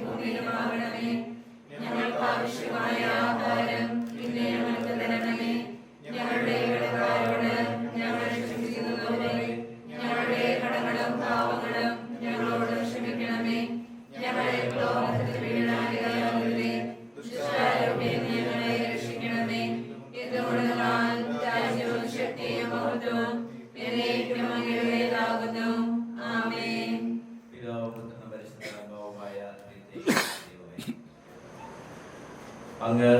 ഭൂമിയിലുമാകണമേ. ഞങ്ങൾക്ക് ആവശ്യമായ ആഹാരം ഇന്ന് ഞങ്ങൾക്ക് തരണമേ. ഞങ്ങളുടെ കടക്കാരോട് ഞങ്ങൾ ക്ഷമിക്കുന്നതുപോലെ ഞങ്ങളുടെ കടങ്ങളും പാവങ്ങളും ഞങ്ങളോട് ക്ഷമിക്കണമേ. ഞങ്ങളെ പ്രലോഭനത്തിൽ വീഴാനിടയാകരുതേ. ദുഷ്ടാരൂപേ ഞങ്ങളെ രക്ഷിക്കണമേ. എന്തുകൊണ്ടെന്നാൽ രാജ്യവും ശക്തിയും മഹത്വവും എന്നേക്കും അങ്ങയുടേതാകുന്നു. ആമേൻ. അങ്ങ്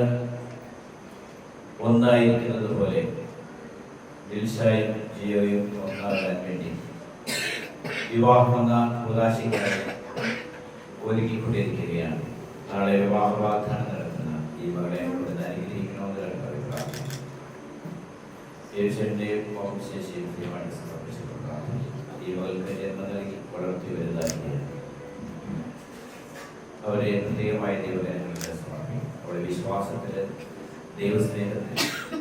ഒന്നായിരിക്കുന്നത് പോലെ ദിൽഷായും ജിയോയും ഒന്നാകാൻ വേണ്ടി വിവാഹമെന്ന ഉദാശിക്കായി ഒരുക്കിക്കൊണ്ടിരിക്കുകയാണ്. നാളെ വിവാഹ വാഗ്ദാനം നടത്തുന്ന ഈ മകളെ ഇവിടുന്ന് അനുഗ്രഹിക്കണമെന്ന് പ്രാർത്ഥിക്കുന്നു. യേശുവിൻ്റെയും ശേഷിയും സമർപ്പിച്ചിട്ടുള്ള ഈ മകൾക്ക് ജന്മം നൽകി വളർത്തി വലുതാക്കിയ അവരെ പ്രത്യേകമായ ദൈവജനങ്ങൾക്ക് സമർപ്പിക്കും. അവരുടെ വിശ്വാസത്തിൽ ദൈവസ്നേഹത്തിൽ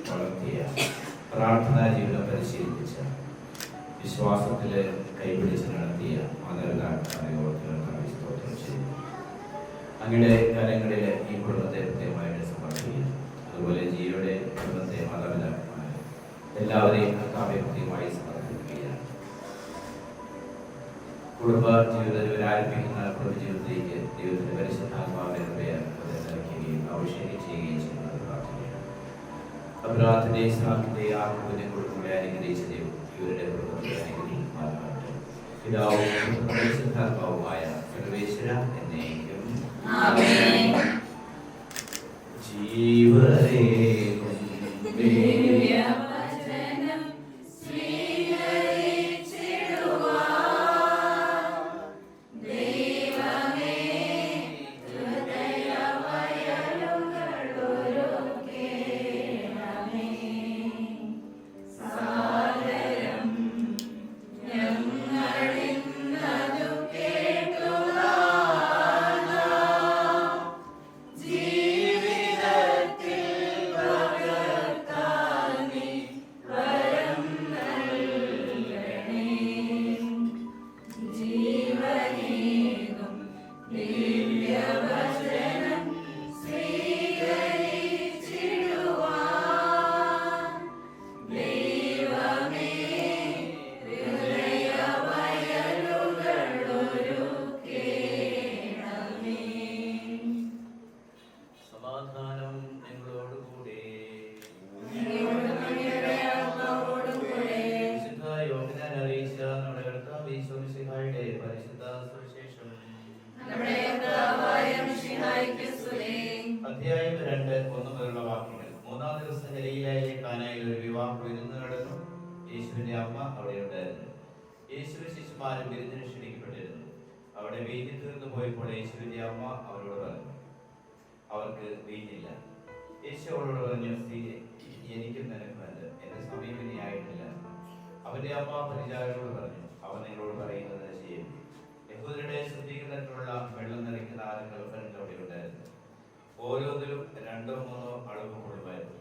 വളർത്തിയ പ്രാർത്ഥനാ ജീവിതം പരിശീലിപ്പിച്ച വിശ്വാസത്തിൽ കൈപിടിച്ച് നടത്തിയ മാതാപിതാക്കളെ സ്തോത്രം ചെയ്യുന്നു. അങ്ങയുടെ കരങ്ങളിൽ ഈ കുടുംബത്തെ പ്രത്യേകമായിട്ട് സമർപ്പിക്കുന്നു. അതുപോലെ ജിയോയുടെ കുടുംബത്തെ മാതാപിതാക്കന്മാരെ എല്ലാവരെയും കർത്താവെ പ്രത്യേകമായി സമർപ്പിക്കുകയാണ്. കുടുംബ ജീവിതത്തിൽ ആരംഭിക്കുന്ന കുടുംബ ജീവിതത്തിലേക്ക് ദൈവത്തിന്റെ പരിശുദ്ധാത്മാവിനെ അഭിഷേകം ചെയ്യുകയും ചെയ്യുന്നത് പ്രാർത്ഥനയാണ്. അബ്രാഹത്തിന്റെ ഇസ്ലാമിന്റെ ആത്മാവിനെ കുടുംബങ്ങളെ അനുഗ്രഹിച്ച ദൈവം ഇവരുടെ കുടുംബത്തെ അനുഗ്രഹിക്കുമാറാകട്ടെ. പിതാവും പരിശുദ്ധാത്മാവുമായ സർവേശ്വര എന്നേക്കും ജീവരേകും അധ്യായം 2:1 വാക്യങ്ങൾ. 3-ാം ദിവസം ഗലീലയിലെ കാനായിൽ ഒരു വിവാഹം വിരുന്ന് നടന്നു. യേശുവിന്റെ അമ്മ അവിടെ ഉണ്ടായിരുന്നു. യേശുവിന്റെ ശിശുമാരും വിരുന്നിന് ക്ഷണിക്കപ്പെട്ടിരുന്നു. അവിടെ വീഞ്ഞ് തീർന്നു പോയപ്പോൾ യേശുവിന്റെ അമ്മ അവരോട് പറഞ്ഞു, അവർക്ക് വീഞ്ഞില്ല. യേശു അവളോട് പറഞ്ഞു, സ്ത്രീയെ, എനിക്കും നിനക്കുമല്ല, എന്റെ സമയം ഇനി ആയിട്ടില്ല. അവന്റെ അമ്മ പരിചാരകരോട് പറഞ്ഞു, അവൻ നിങ്ങളോട് പറയുന്നത് ചെയ്യും. യഹൂദരുടെ ശുദ്ധീകരണത്തിനുള്ള വെള്ളം നിറയ്ക്കുന്ന 6 കൽപ്പനകൾ അവിടെ ഉണ്ടായിരുന്നു. ഓരോന്നിലും 2-3 അളവ് കൊള്ളുമായിരുന്നു.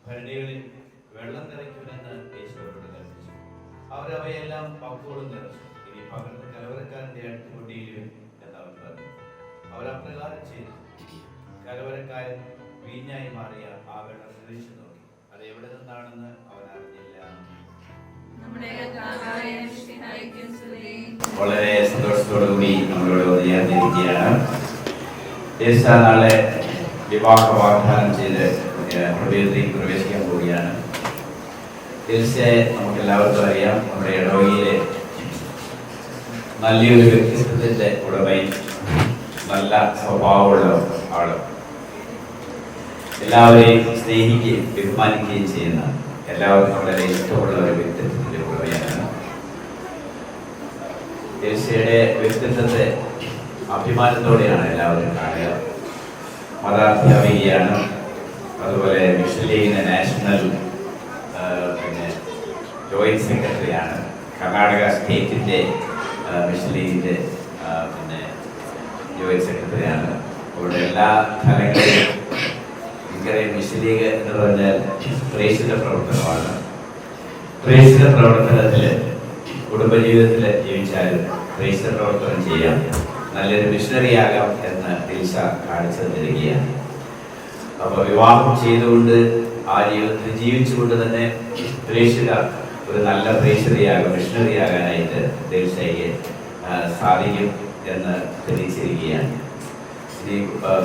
ഭരണികളിൽ വെള്ളം നിറയ്ക്കുമെന്ന് യേശുവോട് കൽപ്പിച്ചു. അവരവയെല്ലാം പക്കോളം നിറച്ചു. ഇനി പകർന്ന് കലവരക്കാരന്റെ അടുത്ത് കൊണ്ടിരുവിൻ എന്ന് അവൻ പറഞ്ഞു. അവരപ്രകാരം ചെയ്തു. കലവരക്കാരൻ വീഞ്ഞായി മാറിയ ആ വെള്ളം ശ്രമിച്ചു നോക്കി. അത് എവിടെ നിന്നാണെന്ന് അവൻ അറിഞ്ഞില്ല. വളരെ സന്തോഷത്തോടുകൂടി നമ്മളോട് ചേർന്നിരിക്കുകയാണ്. നാളെ വിവാഹ വാഗ്ദാനം ചെയ്ത് പ്രവേശനത്തിലേക്ക് പ്രവേശിക്കാൻ പോവുകയാണ്. തീർച്ചയായും നമുക്ക് എല്ലാവർക്കും അറിയാം, നമ്മുടെ ഇടവകയിലെ നല്ലൊരു വ്യക്തിത്വത്തിന്റെ ഉടമയും നല്ല സ്വഭാവമുള്ള ആളും എല്ലാവരെയും സ്നേഹിക്കുകയും ബഹുമാനിക്കുകയും ചെയ്യുന്ന എല്ലാവർക്കും വളരെ ഇഷ്ടമുള്ള ഒരു വ്യക്തിത്വത്തിന്റെ ഉടമയാണ്. തീർച്ചയുടെ വ്യക്തിത്വത്തെ അഭിമാനത്തോടെയാണ് എല്ലാവരും കാണുക. മതാധ്യാപികയാണ്. അതുപോലെ മിഷൻ ലീഗിന്റെ നാഷണൽ ജോയിന്റ് സെക്രട്ടറിയാണ്. കർണാടക സ്റ്റേറ്റിന്റെ മിഷൻ ലീഗിന്റെ ജോയിന്റ് സെക്രട്ടറിയാണ്. അവരുടെ എല്ലാ തലങ്ങളിലും എനിക്കറിയാം, മിഷൻ ലീഗ് എന്ന് പറഞ്ഞാൽ പ്രേക്ഷിത പ്രവർത്തനമാണ്. പ്രേക്ഷിത പ്രവർത്തനത്തിൽ കുടുംബജീവിതത്തിൽ ജീവിച്ചാലും പ്രേക്ഷിത പ്രവർത്തനം ചെയ്യാം, നല്ലൊരു മിഷണറി ആകാം എന്ന് ഈശ കാണിച്ചു തന്നിരിക്കുകയാണ്. അപ്പൊ വിവാഹം ചെയ്തുകൊണ്ട് ആ ജീവിതത്തിൽ ജീവിച്ചുകൊണ്ട് തന്നെ പ്രേക്ഷിത ഒരു നല്ല പ്രേക്ഷിതയാകും, മിഷണറിയാകാനായിട്ട് ദേശയ്ക്ക് സാധിക്കും എന്ന് തെളിയിച്ചിരിക്കുകയാണ്. ഇനി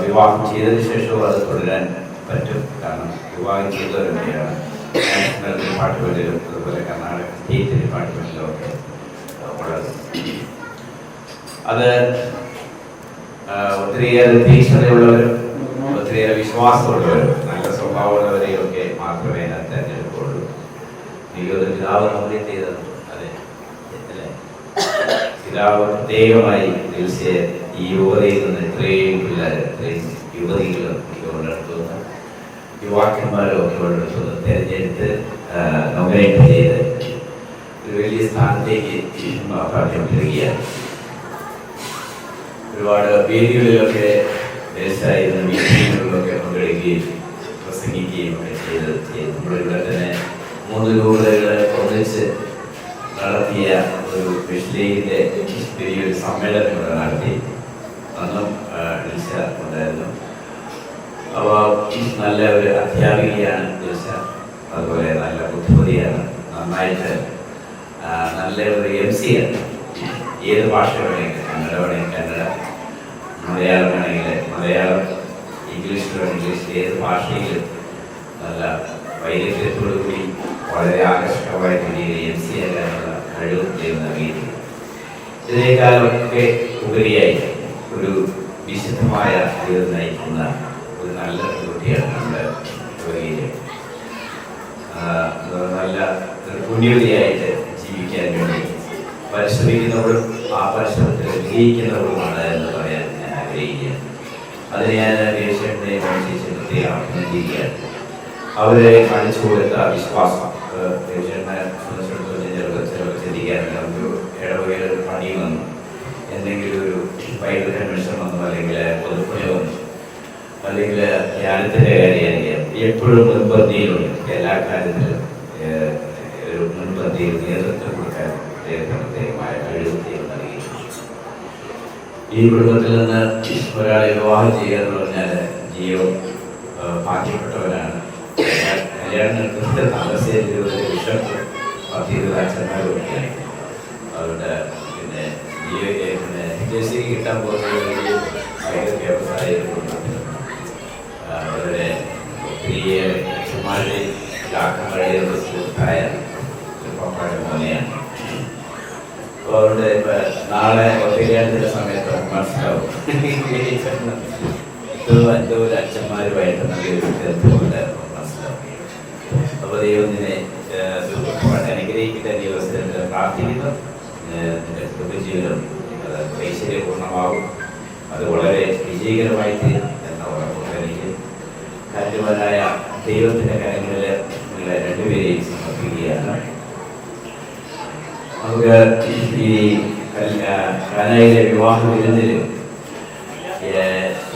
വിവാഹം ചെയ്തതിനു ശേഷവും അത് തുടരാൻ പറ്റും. കാരണം വിവാഹം ചെയ്തവരൊക്കെയാണ് നാഷണൽ ഡിപ്പാർട്ട്മെന്റിലും അതുപോലെ കർണാടക സ്റ്റേറ്റ് ഡിപ്പാർട്ട്മെന്റിലും ഒക്കെ ഉള്ളത്. അത് ഒത്തിരിയേറെ തീക്ഷണതയുള്ളവരും ഒത്തിരിയേറെ വിശ്വാസമുള്ളവരും നല്ല സ്വഭാവമുള്ളവരെയും ഒക്കെ മാത്രമേ ഞാൻ തെരഞ്ഞെടുക്കുള്ളൂ. എനിക്കൊരു പിതാവ് നമ്മളെ ചെയ്തത് അതെ അല്ലേ, പിതാവ് പ്രത്യേകമായി ദിവസേ ഈ യുവതയിൽ നിന്ന് ഇത്രയും പിള്ളേർ, ഇത്രയും യുവതികളും വളർത്തുന്ന യുവാക്കന്മാരും ഒക്കെ വളർത്തുന്ന തെരഞ്ഞെടുത്ത് നോമിനേറ്റ് ചെയ്ത് ഒരു വലിയ സ്ഥാനത്തേക്ക് പറഞ്ഞുകൊണ്ടിരിക്കുകയാണ്. ഒരുപാട് വേദികളിലൊക്കെ ദേശായിരുന്ന മീറ്റിങ്ങുകളിലൊക്കെ പങ്കെടുക്കുകയും പ്രസംഗിക്കുകയും ഒക്കെ ചെയ്ത് നമ്മളിവിടെ തന്നെ 3 രൂപതകൾ ഒന്നിച്ച് നടത്തിയ ഒരു വിശ്ലേഖിന്റെ വലിയൊരു സമ്മേളനം ഇവിടെ നടത്തി. അന്നും ദിൽഷ ഉണ്ടായിരുന്നു. അപ്പോൾ നല്ല ഒരു അധ്യാപികയാണ് ദിൽഷ, അതുപോലെ നല്ല ബുദ്ധിമതിയാണ്, നന്നായിട്ട് നല്ല ഒരു MC ആണ്. ഏത് ഭാഷ വേണമെങ്കിൽ, കന്നഡ വേണമെങ്കിൽ കന്നഡ, മലയാളം വേണമെങ്കിൽ മലയാളം, ഇംഗ്ലീഷ് വേണമെങ്കിൽ ഇംഗ്ലീഷ്, ഏത് ഭാഷയിലും നല്ല വൈദഗ്ധ്യത്തോടുകൂടി വളരെ ആകർഷകമായ രീതിയിൽ MC ആകാനുള്ള കഴിവ് ദൈവം നൽകിയിരിക്കുന്നു. ഇതിനേക്കാളൊക്കെ ഉപരിയായി ഒരു വിശുദ്ധമായ ജീവിതം നയിക്കുന്ന ഒരു നല്ല കുട്ടിയാണ് നമ്മുടെ യുവതിയെ. നല്ല പുണ്യവതിയായിട്ട് ജീവിക്കാൻ വേണ്ടി പരിശ്രമിക്കുന്നവരും ആ പരിശ്രമത്തിൽ വിജയിക്കുന്നവരുമാണ് എന്ന് പറയാൻ ഞാൻ ആഗ്രഹിക്കുകയാണ്. അതിന് ഞാൻ ദേശീയത്തെ പ്രത്യേകം അഭിനന്ദിക്കുകയാണ്. അവരെ കാണിച്ചു കൊടുത്ത വിശ്വാസം ചിന്തിക്കാറില്ല. ഒരു ഇടവകയിൽ ഒരു പണി വന്നു, എന്തെങ്കിലും ഒരു വൈദ്യുത കൺവെൻഷൻ വന്നു, അല്ലെങ്കിൽ പൊതുപ്പണി വന്നു, അല്ലെങ്കിൽ ധ്യാനത്തിൻ്റെ കാര്യമായിരിക്കാം, എപ്പോഴും മുൻപന്തിയിലുണ്ട്. എല്ലാ കാര്യത്തിലും ഒരു മുൻപന്തിയിൽ നേതൃത്വം കൊടുക്കാൻ പ്രത്യേകമായ കഴിവ് നൽകി. ഈ കുടുംബത്തിൽ നിന്ന് ഒരാളെ വിവാഹം ചെയ്യുക എന്ന് പറഞ്ഞാൽ ജീവൻ ഭാഗ്യപ്പെട്ടവരാണ്. കല്യാണം നടത്തുന്നത് താമസിച്ച ബിഷപ്പ് 10-20 അച്ഛന്മാരൊക്കെയാണ്. അതുകൊണ്ട് പിന്നെ ദേശീയ കിട്ടാൻ പോകുന്ന വ്യവസായ കുടുംബത്തിൽ വളരെ ഒത്തിരിയേറെ അച്ഛന്മാരുടെ ലാക്കങ്ങളുടെ സുഹൃത്തായ പപ്പായുടെ മോനെയാണ്. അപ്പോൾ അതുകൊണ്ട് നാളെ ഒത്തിരിയാണ്ടിൻ്റെ സമയത്ത് മനസ്സിലാവും എന്തോ ഒരു അച്ഛന്മാരുമായിട്ട് നല്ലൊരു ബന്ധമുണ്ടായിരുന്നു മനസ്സിലാവും. അപ്പോൾ ദൈവത്തിനെ അനുഗ്രഹിക്കുന്ന ദിവസത്തിൽ പ്രാർത്ഥിക്കുന്നു. നിന്റെ കുടുംബജീവിതം അത് ഐശ്വര്യപൂർണ്ണമാകും, അത് വളരെ വിജയകരമായി തീരും എന്ന ഉറപ്പ് എനിക്ക്. കാര്യവാനായ ദൈവത്തിൻ്റെ കാര്യങ്ങളിൽ നിങ്ങളെ രണ്ടുപേരെയും സമർപ്പിക്കുകയാണ്. നമുക്ക് ഈ കാനായിലെ വിവാഹ വിരുന്നിൽ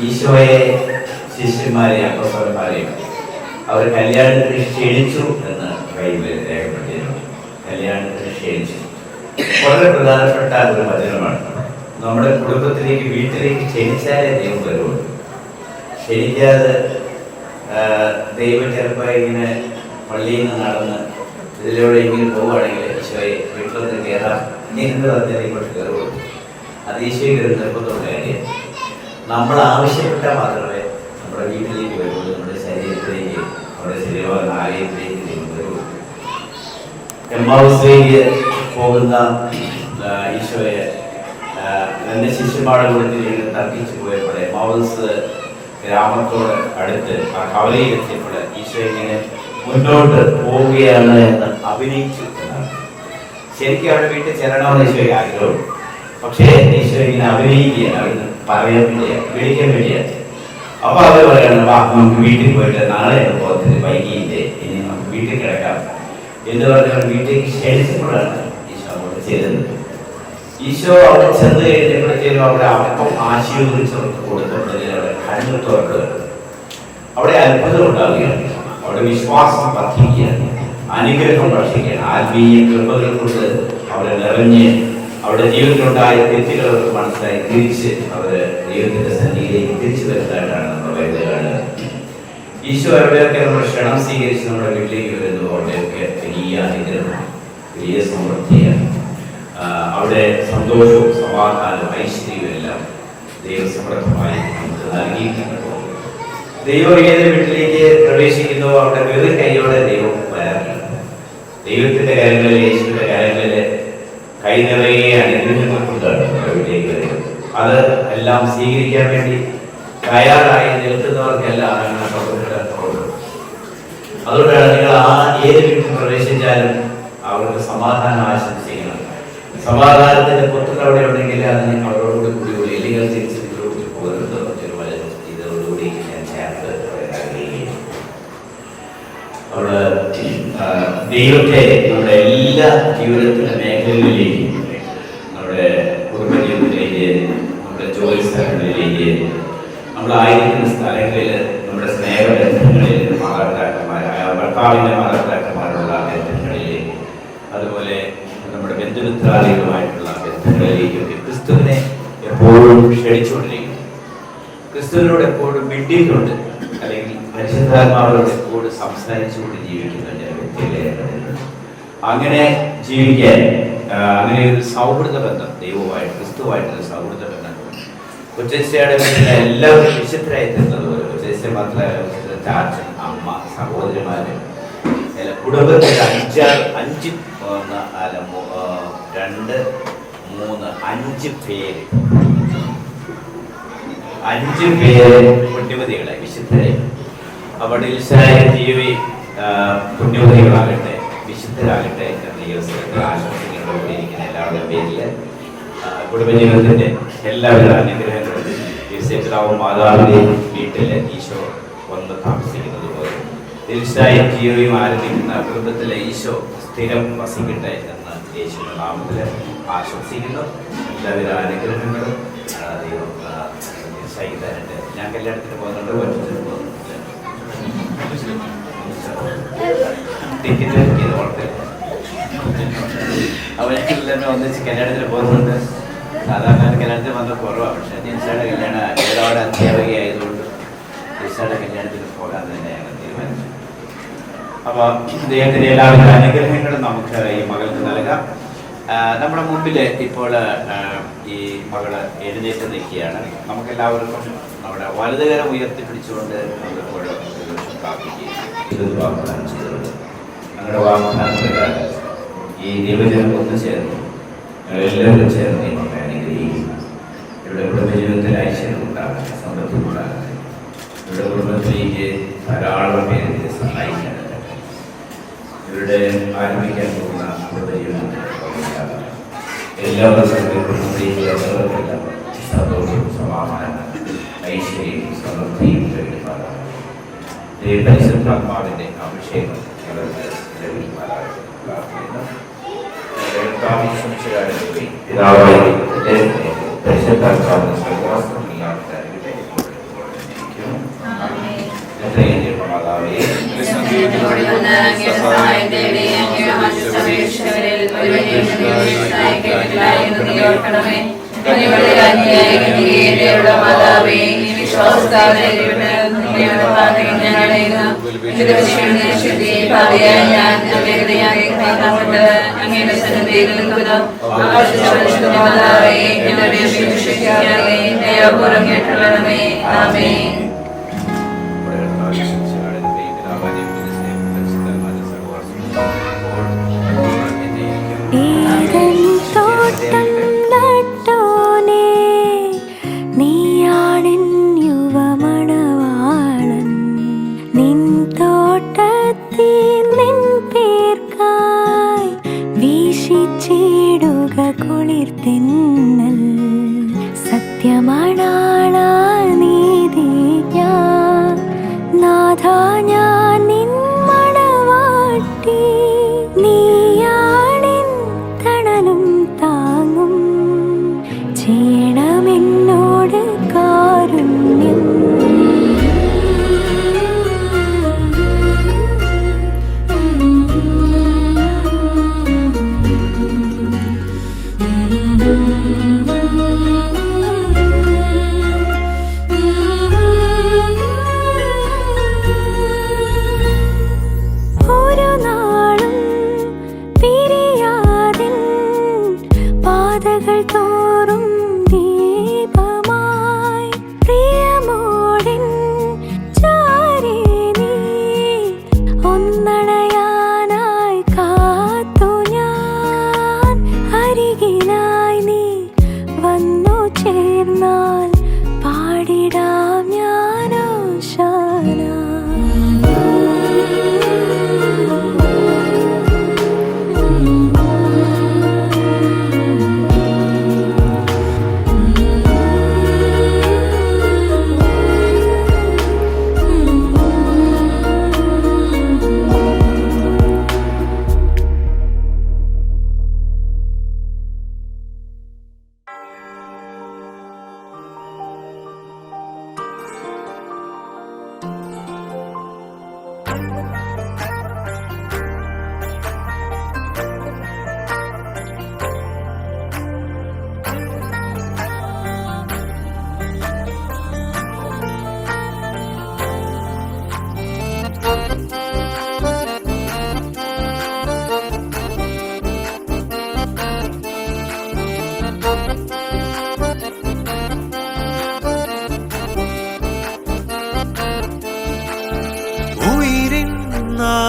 ഈശോയെ ശിഷ്യന്മാരെയും അപ്പസ്തലന്മാരെയും അവർ കല്യാണത്തിന് ക്ഷണിച്ചു എന്ന് ബൈബിളിൽ രേഖപ്പെടുത്തിയിട്ടുണ്ട്. കല്യാണത്തിന് ക്ഷണിച്ചു വളരെ പ്രധാനപ്പെട്ട ഒരു വചനമാണ്. നമ്മുടെ കുടുംബത്തിലേക്ക്, വീട്ടിലേക്ക് ക്ഷണിച്ചാലേ ദൈവം വരുള്ളൂ. ക്ഷണിക്കാതെ ദൈവം ചിലപ്പോൾ ഇങ്ങനെ പള്ളിയിൽ നിന്ന് നടന്ന് ഇതിലൂടെ ഇങ്ങനെ പോവുകയാണെങ്കിൽ ഈശോയെ വീട്ടിലൊന്ന് കയറാം എന്ന് പറഞ്ഞാൽ ഇങ്ങോട്ട് കയറുള്ളൂ. അത് ഈശോയ്ക്ക് ഒരു നിർബന്ധമുള്ള കാര്യം. നമ്മൾ ആവശ്യപ്പെട്ടാൽ മാത്രമേ നമ്മുടെ വീട്ടിലേക്ക് വരുള്ളൂ, നമ്മുടെ ശരീരത്തിലേക്ക്, നമ്മുടെ ശരീരം ആലയത്തിലേക്ക് ദൈവം വരുള്ളൂ. എമ്മാവൂസിലേക്ക് പോകുന്ന ഈശോയെ എൻ്റെ ശിഷ്യന്മാരുടെ കൂട്ടത്തിൽ തർക്കിച്ചു പോയപ്പോൾ എമ്മാവൂസ് ഗ്രാമത്തോട് അടുത്ത് ആ കവലയിൽ എത്തിയപ്പോൾ ഈശോ ഇങ്ങനെ മുന്നോട്ട് പോവുകയാണ് എന്ന് അഭിനയിച്ചു എന്നാണ്. ശരിക്കും അവിടെ വീട്ടിൽ ചെല്ലണമെന്ന് ഈശോയ്ക്ക് ആഗ്രഹമുണ്ട്. പക്ഷേ ഈശോ ഇങ്ങനെ അഭിനയിക്കുകയാണ്, അവിടുന്ന് പറയാൻ വേണ്ടിയാണ്, വിളിക്കാൻ വേണ്ടിയാണ്. അപ്പൊ അവർ പറയണം, വാ നമുക്ക് വീട്ടിൽ പോയിട്ട് നാളെ പോകത്തിന് വൈകിയില്ലേ, ഇനി നമുക്ക് വീട്ടിൽ കിടക്കാം എന്ന് പറഞ്ഞവർ വീട്ടിലേക്ക് ക്ഷണിച്ചപ്പോഴാണ് ഈശോ അങ്ങോട്ട് ചെല്ലുന്നത്. ഈശോ അവിടെ ചെന്ന് കഴിഞ്ഞപ്പോഴത്തേക്കും അവിടെ അപ്പം ആശീർവദിച്ചവർക്ക് കൊടുത്തിട്ടുണ്ടെങ്കിൽ അവിടെ കണ്ണു തുറക്കുകയാണ്. അവിടെ അത്ഭുതം ഉണ്ടാവുകയാണ്, അവിടെ വിശ്വാസം വർദ്ധിക്കുകയാണ്, അനുഗ്രഹം വർദ്ധിക്കുകയാണ്. ആത്മീയ കൃപകൾ കൊണ്ട് അവിടെ നിറഞ്ഞ് അവരുടെ ജീവിതത്തിലുണ്ടായ തെറ്റുകളൊക്കെ മനസ്സിലായി തിരിച്ച് അവര് ദൈവത്തിന്റെ സന്നിധിയിൽ വീട്ടിലേക്ക് തിരിച്ചു വരുന്നതായിട്ടാണ് നമ്മൾ കാണുന്നത്. ഈശോ എവിടെയൊക്കെ നമ്മൾ ക്ഷണം സ്വീകരിച്ച് നമ്മുടെ വീട്ടിലേക്ക് വരുന്നു അവിടെയൊക്കെ വലിയ അനുഗ്രഹം, വലിയ സമൃദ്ധിയാണ്. അവിടെ സന്തോഷവും സമാധാനവും ഐശ്വര്യവും എല്ലാം ദൈവസമൃദ്ധമായി നമുക്ക് നൽകിയിട്ടുണ്ട്. ദൈവം ഏത് വീട്ടിലേക്ക് പ്രവേശിക്കുന്നു അവിടെ വെറും കൈയോടെ ദൈവം വരാറില്ല. ദൈവത്തിന്റെ കാര്യങ്ങളിൽ, യേശുവിന്റെ കാര്യങ്ങളിൽ കൈ നിറയെ അനുഗ്രഹങ്ങൾ കൊണ്ടാണ് നമ്മുടെ വീട്ടിലേക്ക് വരുന്നത്. അത് എല്ലാം സ്വീകരിക്കാൻ വേണ്ടി തയ്യാറായി നിൽക്കുന്നവർക്കെല്ലാം അതുകൊണ്ടാണ് നിങ്ങൾ ഏത് വീട്ടിൽ പ്രവേശിച്ചാലും അവർക്ക് സമാധാനം ആശംസിക്കണം. സമാധാനത്തിന്റെ പുത്രൻ അവിടെ ഉണ്ടെങ്കിൽ അതിന് അവരോടുകൂടി കൂടി എല്ലുകൾ തിരിച്ച് ഇതിലോട്ട് പോകരുത്. ഇതോടുകൂടി ഞാൻ ചേർത്ത് അവിടെ ദൈവത്തെ നമ്മുടെ എല്ലാ ജീവിതത്തിലെ മേഖലകളിലേക്കും, നമ്മുടെ കുടുംബജീവിതത്തിലേക്ക്, നമ്മുടെ ജോലി സ്ഥലങ്ങളിലേക്ക്, നമ്മളായിരിക്കുന്ന സ്ഥലങ്ങളിൽ, നമ്മുടെ സ്നേഹബന്ധങ്ങളിൽ, ഭർത്താവിൻ്റെ മാതാപിതാക്കന്മാരുള്ള ബന്ധങ്ങളിലേക്ക്, അതുപോലെ നമ്മുടെ ബന്ധുമിത്രാദികളുമായിട്ടുള്ള ബന്ധങ്ങളിലേക്കൊക്കെ ക്രിസ്തുവിനെ എപ്പോഴും ക്ഷണിച്ചുകൊണ്ടിരിക്കുന്നു. ക്രിസ്തുവിനോട് എപ്പോഴും മിണ്ടിയിട്ടുണ്ട്, അല്ലെങ്കിൽ പരിശുദ്ധാത്മാവിനോട് എപ്പോഴും സംസാരിച്ചുകൊണ്ട് ജീവിക്കുന്ന വ്യക്തികളെയാണ്. അങ്ങനെ ജീവിക്കാൻ അങ്ങനെ ഒരു സൗഹൃദ ബന്ധം ദൈവവുമായിട്ട്, ക്രിസ്തുവായിട്ടൊരു സൗഹൃദ ബന്ധം കൊച്ചേശ്വരയുടെ വീട്ടിലെ എല്ലാവരും വിശുദ്ധരായി തീർന്നതുപോലെ കൊച്ചേശ്വര മാത്രമല്ല ചാച്ചൻ, അമ്മ, സഹോദരിമാര്, കുടുംബത്തിൽ 5 പേര് പുണ്യവതികളെ, വിശുദ്ധരെ. അവിടെ ജീവി പുണ്യവതികളാകട്ടെ, വിശുദ്ധരാകട്ടെ എന്ന ഈ അവസരത്തിൽ ആശംസിക്കുന്നതിരിക്കുന്ന എല്ലാവരുടെയും പേരില് കുടുംബജീവിതത്തിന്റെ എല്ലാവിധ അനുഗ്രഹങ്ങളും യേശുപിതാവും മാതാവിന്റെയും വീട്ടില് ഈശോ വന്ന് താമസിക്കുന്നത് പോലെ തീർച്ചയായും ജീവയും ആരംഭിക്കുന്ന കുടുംബത്തിലെ ഈശോ സ്ഥിരം വസിക്കട്ടെ എന്ന് യേശുവിന്റെ നാമത്തിൽ ആശംസിക്കുന്നു. എല്ലാവിധ അനുഗ്രഹങ്ങളും ദൈവം സഹിതരുണ്ട്. ഞാൻ കല്യാണത്തിന് പോകുന്നുണ്ട്, വറ്റത്തിന് പോകുന്നുണ്ട്, ടിക്കറ്റ് അവരെല്ലാം ഒന്നിച്ച് കല്യാണത്തിന് പോകുന്നുണ്ട്. സാധാരണ കല്യാണത്തിന് വന്ന കുറവാണ്, പക്ഷെ ജിൻസയുടെ കല്യാണം ഏതോടെ അധ്യാപികയായതുകൊണ്ട് ജിൻസയുടെ കല്യാണത്തിന് പോകാൻ തന്നെ ഞങ്ങൾ തീരുമാനിച്ചു. അപ്പോൾ ദൈവത്തിൻ്റെ എല്ലാവിധ അനുഗ്രഹങ്ങളും നമുക്ക് ഈ മകൾക്ക് നൽകാം. നമ്മുടെ മുമ്പിൽ ഇപ്പോൾ ഈ മകള് എഴുന്നേറ്റ് നിൽക്കുകയാണ്. നമുക്കെല്ലാവർക്കും നമ്മുടെ വലതുകരം ഉയർത്തിപ്പിടിച്ചുകൊണ്ട് നമ്മളിപ്പോൾ പ്രാർത്ഥിക്കുകയും വാഗ്ദാനം ചെയ്തിട്ടുണ്ട്. ഞങ്ങളുടെ വാഗ്ദാനപ്രകാരം ഈ ദൈവജനം ഒന്ന് ചേർന്ന് ഞങ്ങളെല്ലാവരും ചേർന്ന് ഈ മകളെ അനുഗ്രഹിക്കും. ഇവിടെ കുടുംബജീവിതത്തിൽ ഐശ്വര്യം ഉണ്ടാകട്ടെ, സമൃദ്ധി ഉണ്ടാകട്ടെ. ഇവിടെ കുടുംബത്തിലേക്ക് ധാരാളം പേര് സഹായിക്കാനുണ്ട്. ഇവരുടെ ആരംഭിക്കാൻ പോകുന്ന കുടുംബജീവിതത്തിൽ എല്ലാവരും കുടുംബത്തിലേക്കെല്ലാം സന്തോഷവും സമാധാനം, ഐശ്വര്യവും സമൃദ്ധിയും ലഭിക്കുമാറാണ്. പരിശുദ്ധാത്മാവിന്റെ അഭിഷേകം ഞങ്ങൾക്ക് ലഭിക്കുമാറാണ് പ്രാർത്ഥിക്കുന്നു. പിതാവായ പരിശുദ്ധാത്മാവിന്റെ സഹവാസം സത്യമണാള നീതി നാഥ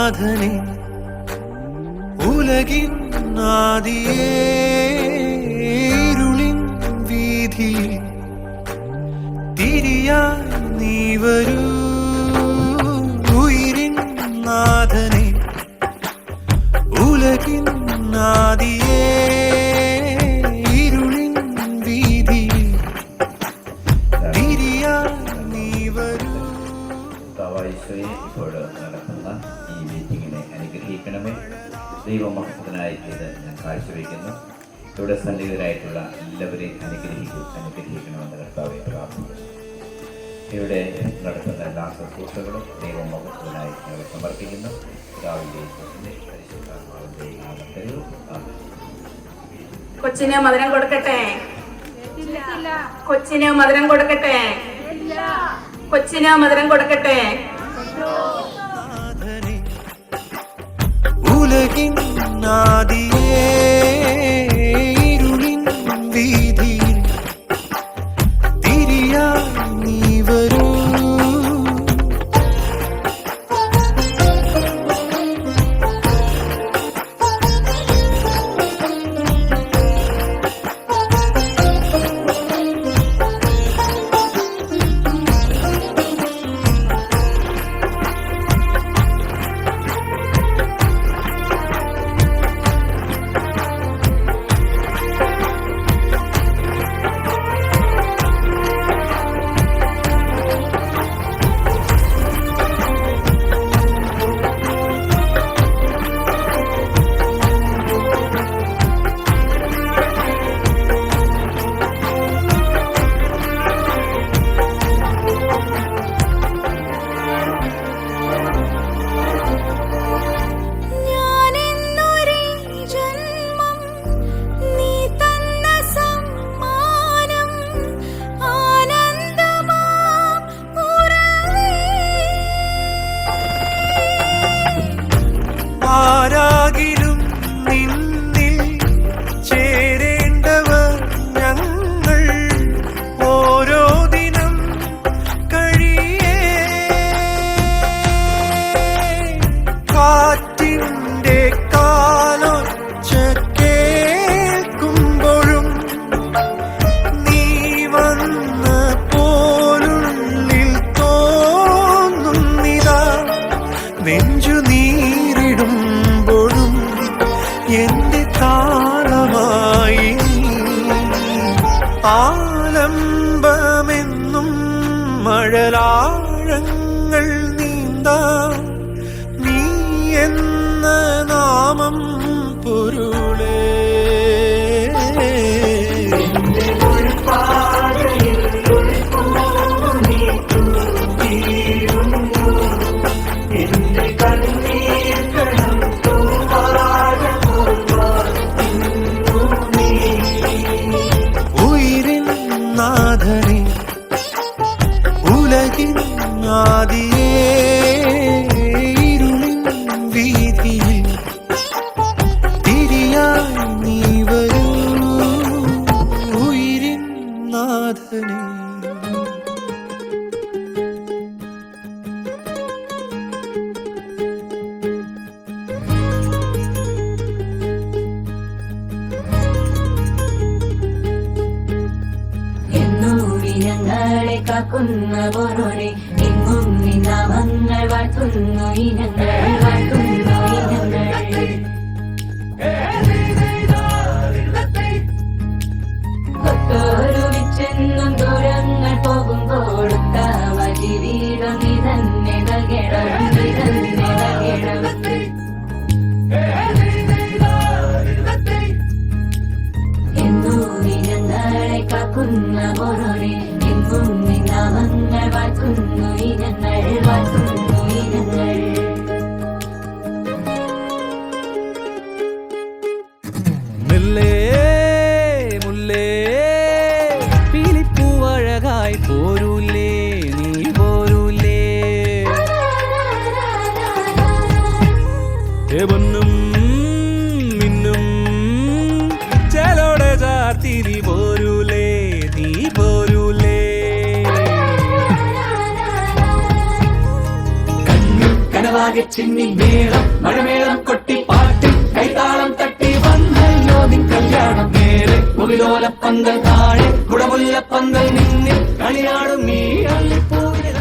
നാഥനെ ഉലകിൻ ആദിയേ ഇരുളിൻ വീതിയിൽ തിരിയായി നീ വരൂ ഉയിരിൻ നാഥനെ ഉലകിൻ ആദിയേ ഇരുളിൻ വീതിയിൽ തിരിയായി നീ വരൂ. ഈശോയെ ഇപ്പോൾ നടക്കുന്ന ഈ മീറ്റിങ്ങിനെ അനുഗ്രഹിക്കണമേ. ദൈവമഹത്വത്തിനായി ഇത് ഞാൻ കാഴ്ചവെക്കുന്നു. ഇവിടെ സന്നിഹിതരായിട്ടുള്ള എല്ലാവരെയും അനുഗ്രഹിക്കണമെന്ന് കർത്താവെ പ്രാർത്ഥിക്കുന്നു. ഇവിടെ നടത്തുന്ന എല്ലാ ശുശ്രൂഷകളും ദൈവമഹത്വത്തിനായി ഞങ്ങൾ സമർപ്പിക്കുന്നു. കൊച്ചിന് മധുരം കൊടുക്കട്ടെ, കൊച്ചിന് മധുരം കൊടുക്കട്ടെ, കൊച്ചിന് മധുരം കൊടുക്കട്ടെ. ഉലകിൻ ആദിയേ ഇരുളിൻ വീതിയിൽ തിരിയായി നീ വരൂ. ആരാകിലും നിന്നിൽ ചേരേണ്ടവർ ഞങ്ങൾ ഓരോ ദിനം കഴിയേ. കാറ്റിൻ്റെ കാലൊച്ച കേൾക്കുമ്പോഴും നീ വന്ന പോലുള്ളിൽ തോന്നുന്നിതാ. നെഞ്ചു നീരിടുമ്പോഴും എന്റെ താളമായി ആലംബമെന്നും മഴലാഴങ്ങൾ നീന്താ. നീ എന്ന നാമം പൊരുളേ. ഉയിരിൻ നാഥനെ ഉലകിൻ ആദിയേ ഇരുളിൻ വീതിയിൽ തിരിയായി നീ വരൂ ഉയിരിൻ നാഥനെ. ഞങ്ങളെ കാക്കുന്നവരോടെ എങ്ങും നിന്നാമങ്ങൾ വാഴ്ത്തുന്നു ഇനങ്ങൾ വാഴ്ത്തുന്നു ഇനങ്ങൾ. കൊട്ടോരുവിച്ചെന്നും ദൂരങ്ങൾ പോകുമ്പോൾ ജീവിതം നിതന്നെ നൽകണം നിതന്നെ നൽകണം. ഞങ്ങളെ കാക്കുന്നവരോടെ എങ്ങും നിന്നാമങ്ങൾ വാഴ്ത്തുന്നു ഇനങ്ങൾ വാഴ്ത്തുന്നു ഇനങ്ങൾ. മുല്ലേ മുല്ലേ പീലിപ്പൂവഴകായി പോരൂലേ ആകെ ചിന്നി മേളം മഴമേളം കൊട്ടി പാട്ട് കൈതാളം തട്ടി വന്നല്ലോ നിൻ കല്യാണം നേരെ മുകിലോലപ്പന്തൽ താഴെ കുടമുല്ലപ്പന്തൽ നിന്നിൽ കളിയാടും നീ അള്ളിപ്പൂവിലെ